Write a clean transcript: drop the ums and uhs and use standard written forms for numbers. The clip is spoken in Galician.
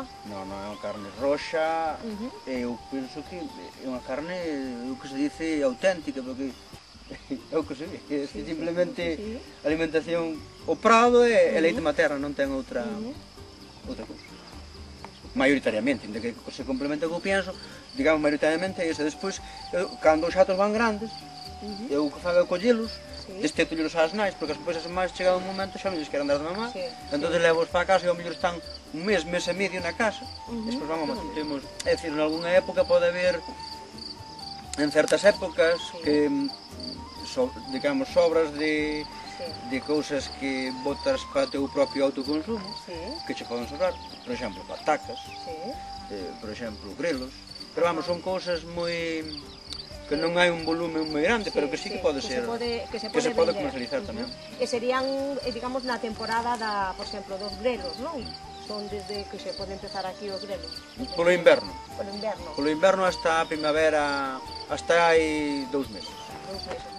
roxa? Non, non, é unha carne roxa, e eu penso que é unha carne, o que se dice, auténtica, porque é o que se ve, é simplemente alimentación, o prado e leite materno, non ten outra cousa. Maioritariamente, ainda que se complementa co pienso, digamos maioritariamente é iso. Despois, cando os xatos van grandes, eu o que fago é collelos, destetollelos ás nais, porque despois as máis chegado un momento xa non lles queren dar de mamar, entón levo-os para a casa e ao mellor están un mes, mes e medio na casa, despois vamos, temos, é dicir, en algunha época pode haber, en certas épocas, que, digamos, sobras de cousas que botas para o teu propio autoconsumo, que che poden sobrar, por exemplo, patacas, por exemplo, grelos, pero vamos, son cousas moi... que non hai un volumen moi grande, pero que sí que pode ser, que se pode comercializar tamén. E serían, digamos, na temporada, por exemplo, dos grelos, non? Son desde que se pode empezar aquí os grelos. Polo inverno. Polo inverno. Polo inverno hasta a primavera, hasta hai 2 meses. 2 meses.